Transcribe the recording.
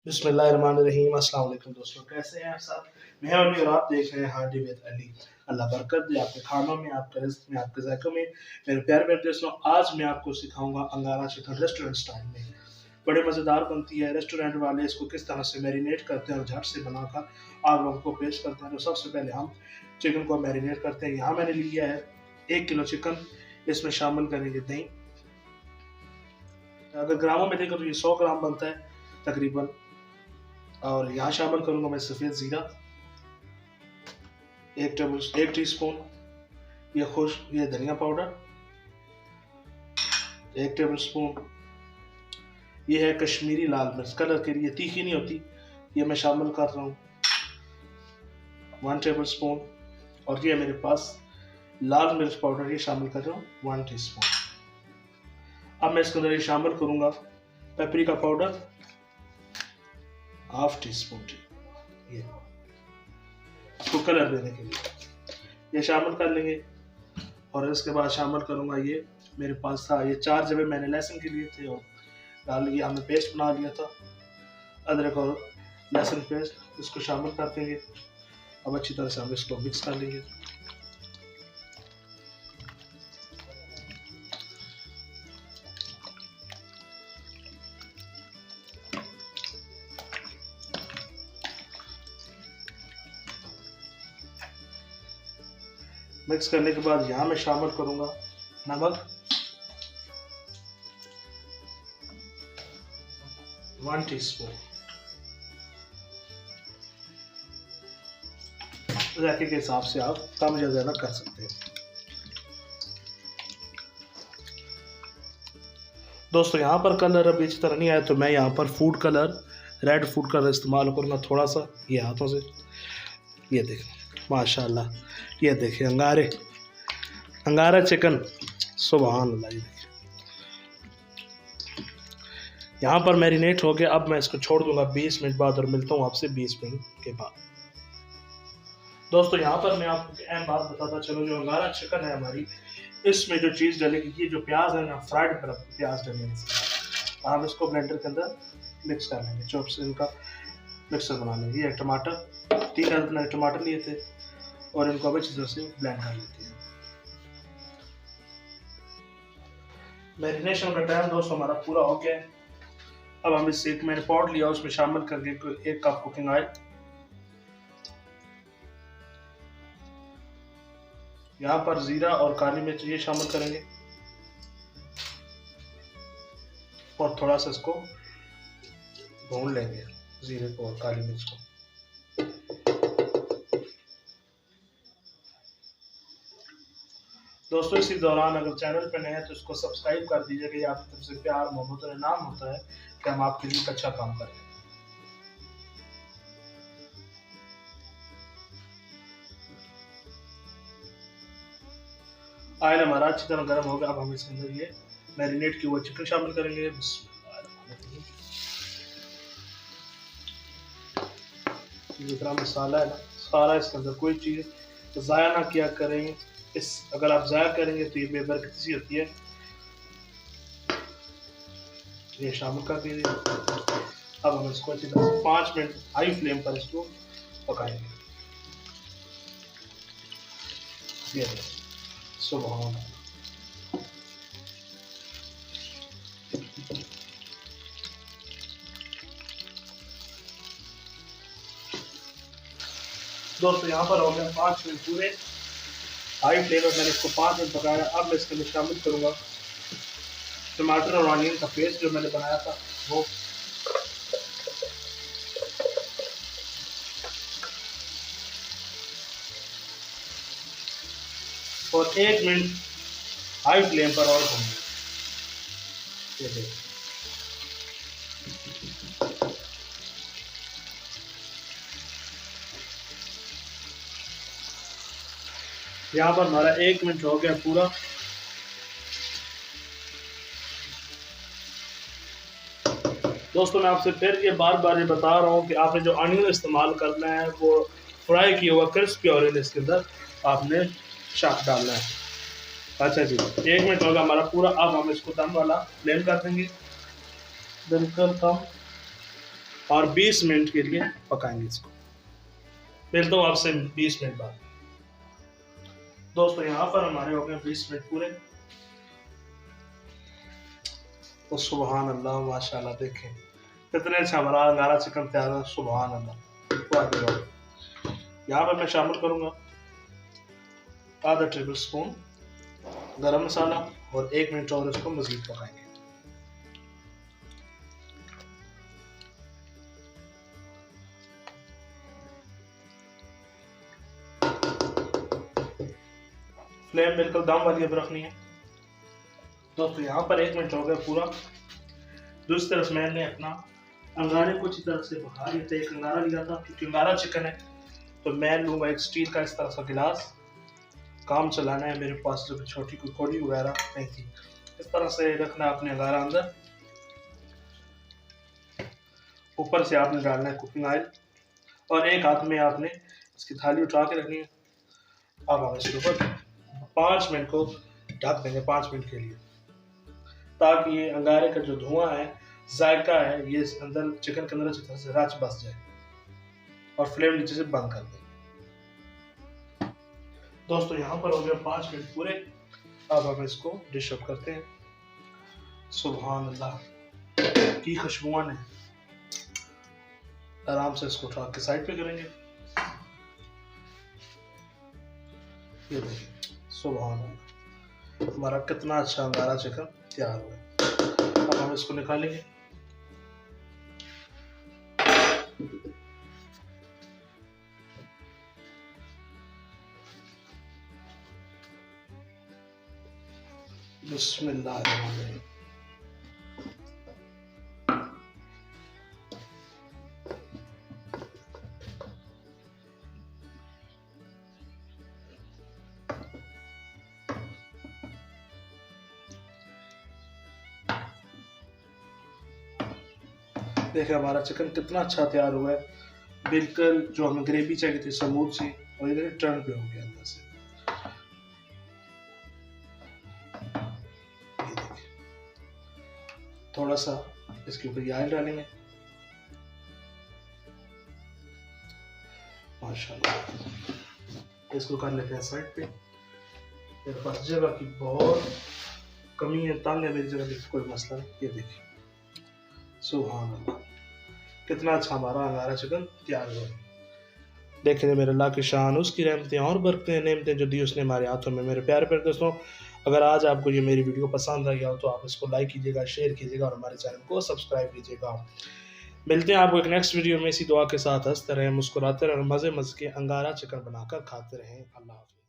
बिस्मिल्लाहिर्रहमानिर्रहीम। अस्सलाम वालेकुम दोस्तों, कैसे हैं आप सब। मैं अली और आप देख रहे हैं हार्डी विद अली। अल्लाह बरकत दे आपके खानों में, आपके रिज़्क़ में, आपके ज़ायक़ों में। मेरे प्यारे प्यारे दोस्तों, आज मैं आपको सिखाऊंगा अंगारा चिकन रेस्टोरेंट स्टाइल में। बड़े मज़ेदार बनती है। रेस्टोरेंट वाले इसको किस तरह से मैरिनेट करते हैं और झट से बनाकर आप लोगों को पेश करते हैं। तो सबसे पहले हम चिकन को मैरिनेट करते हैं। यहाँ मैंने लिया है 1 किलो चिकन। इसमें शामिल करेंगे दही। अगर ग्रामों में देखें तो ये 100 ग्राम बनता है तकरीबन। और यहाँ शामिल करूंगा मैं सफ़ेद ज़ीरा 1 टीस्पून, ये धनिया पाउडर 1 टेबलस्पून, ये है कश्मीरी लाल मिर्च, कलर के लिए, तीखी नहीं होती, ये मैं शामिल कर रहा हूँ 1 टेबलस्पून। और ये मेरे पास लाल मिर्च पाउडर, ये शामिल कर रहा हूँ 1 टीस्पून। अब मैं इसके अंदर ये शामिल करूँगा पेपरिका पाउडर 1/2 टीस्पून, ये इसको कलर देने के लिए ये शामिल कर लेंगे। और इसके बाद शामिल करूंगा, ये मेरे पास था, ये 4 जबे मैंने लहसुन के लिए थे और डाल लिया, हमने पेस्ट बना लिया था अदरक और लहसुन पेस्ट, इसको शामिल कर देंगे। अब अच्छी तरह से हम इसको मिक्स कर लेंगे। मिक्स करने के बाद यहाँ मैं शामिल करूंगा नमक 1 टीस्पून। जायके के हिसाब से आप कम या ज़्यादा कर सकते हैं। दोस्तों यहाँ पर कलर अब इस तरह नहीं आया तो मैं यहाँ पर food colour, red food colour इस्तेमाल करूँगा थोड़ा सा, ये हाथों से। ये देखें माशाल्लाह, ये देखिए अंगारा चिकन, सुभान अल्लाह। ये देखिए यहाँ पर मैरिनेट हो गया। अब मैं इसको छोड़ दूंगा 20 मिनट बाद और मिलता हूँ आपसे 20 मिनट के बाद। दोस्तों यहाँ पर मैं आपको अहम बात बताता चलूँ, जो अंगारा चिकन है हमारी, इसमें जो चीज़ डलेगी, ये जो प्याज है ना, फ्राइड प्याज डलेंगे। हम इसको ब्लेंडर के अंदर मिक्स कर लेंगे, चॉप से इनका मिक्सर बना लेंगे। ये टमाटर 3 अदद टमाटर लिए थे और इनको अब अच्छी तरह से ब्लेंड कर लेते हैं। मैरिनेशन का टाइम दोस्तों हमारा पूरा हो गया है। अब हम इससे एक मैंने पॉट लिया, उसमें शामिल करके 1 कप कुकिंग ऑयल, यहाँ पर जीरा और काली मिर्च ये शामिल करेंगे और थोड़ा सा इसको भून लेंगे, जीरे को और काली मिर्च को। दोस्तों इसी दौरान अगर चैनल पर नए हैं तो इसको सब्सक्राइब कर दीजिएगा। ये आपकी तरफ से प्यार, मोहब्बत और इनाम होता है कि हम आपके लिए अच्छा काम करें। ऑयल हमारा अच्छी तरह गर्म हो गया। अब हम इसके अंदर ये मैरिनेट किया हुआ चिकन शामिल करेंगे। जितना मसाला है ना, सारा इसके अंदर, कोई चीज़ ज़ाया ना किया करें। अगर आप ज़ाया करेंगे तो ये बेबरकती सी होती है। ये शामिल कर दीजिए। अब हम इसको अच्छी तरह से 5 मिनट हाई फ्लेम पर इसको पकाएंगे। ये सुभान अल्लाह। दोस्तों यहाँ पर हो गया 5 मिनट पूरे हाई फ्लेम पर, मैंने इसको 5 मिनट पकाया। अब मैं इसके अंदर शामिल करूँगा टमाटर और ऑनियन का पेस्ट जो मैंने बनाया था वो, और 1 मिनट हाई फ्लेम पर और भूनेंगे। ये देखिए यहाँ पर हमारा 1 मिनट हो गया पूरा। दोस्तों मैं आपसे फिर ये बार बार ये बता रहा हूँ कि आपने जो अनियन इस्तेमाल करना है वो फ्राई किया हुआ क्रिस्पी ऑनियन इसके अंदर आपने शाक डालना है। अच्छा जी, 1 मिनट होगा हमारा पूरा। अब हम इसको दम वाला फ्लेम कर देंगे, बिल्कुल कम और 20 मिनट के लिए पकाएंगे इसको। मिलता हूँ आपसे 20 मिनट बाद। दोस्तों यहाँ पर हमारे हो गए 20 मिनट पूरे। तो सुभान अल्लाह, माशाल्लाह, देखें कितने अच्छा हमारा अंगारा चिकन तैयार है। सुभान अल्लाह। यहाँ पर मैं शामिल करूँगा आधा टेबल स्पून गरम मसाला और 1 मिनट और इसको मज़ीद पकाएंगे। फ्लेम बिल्कुल दम वाली अब रखनी है। दोस्तों यहाँ पर 1 मिनट हो गया पूरा। दूसरी तरफ मैंने अपना अंगारे को अच्छी तरह से पका लिया था। एक अंगारा लिया था, क्योंकि अंगारा चिकन है तो मैं लूँगा एक स्टील का इस तरह का गिलास। काम चलाना है, मेरे पास जो छोटी कोई कौड़ी वगैरह नहीं थी। इस तरह से रखना है अपने अंगारा अंदर। ऊपर से आपने डालना है कुकिंग ऑयल और एक हाथ में आपने इसकी थाली उठा के रखनी है। अब हम इसके ऊपर 5 मिनट को ढक देंगे, 5 मिनट के लिए, ताकि ये अंगारे का जो धुआं है, जायका है, ये अंदर चिकन के अंदर अच्छी तरह से रच बस जाए। और फ्लेम नीचे से बंद कर दें। दोस्तों यहाँ पर हो गया 5 मिनट पूरे। अब हम इसको डिश अप करते हैं। सुभान अल्लाह, की खुशबुआं है। आराम से इसको उठा के साइड पे करेंगे। ये देखिए, सुभान अल्लाह, हमारा कितना अच्छा अंगारा चिकन तैयार हुआ है। अब हम इसको निकालेंगे। बिस्मिल्लाहिर्रहमानिर्रहीम। देखिए हमारा चिकन कितना अच्छा तैयार हुआ है। बिल्कुल जो हमें ग्रेवी चाहिए थी स्मूथ सी, और इधर टर्न पे हो गया अंदर से। ये देखिए, थोड़ा सा इसके ऊपर ऑयल डालेंगे। माशाल्लाह, इसको कर लेते हैं साइड पे। मेरे पास जगह की बहुत कमी है, तंग है मेरी जगह की, कोई मसला नहीं। ये देखिए, सुभान अल्लाह, कितना अच्छा हमारा अंगारा चिकन तैयार हुआ। देखें मेरे अल्लाह की शान, उसकी रहमतें और बरकतें नेमतें जो दी उसने हमारे हाथों में। मेरे प्यारे प्यारे दोस्तों, अगर आज आपको ये मेरी वीडियो पसंद आई हो तो आप इसको लाइक कीजिएगा, शेयर कीजिएगा और हमारे चैनल को सब्सक्राइब कीजिएगा। मिलते हैं आपको एक नेक्स्ट वीडियो में इसी दुआ के साथ। हंसते रहें, मुस्कुराते रहें, मज़े मज़े के अंगारा चिकन बनाकर खाते रहें। अल्लाह हाफ़िज़।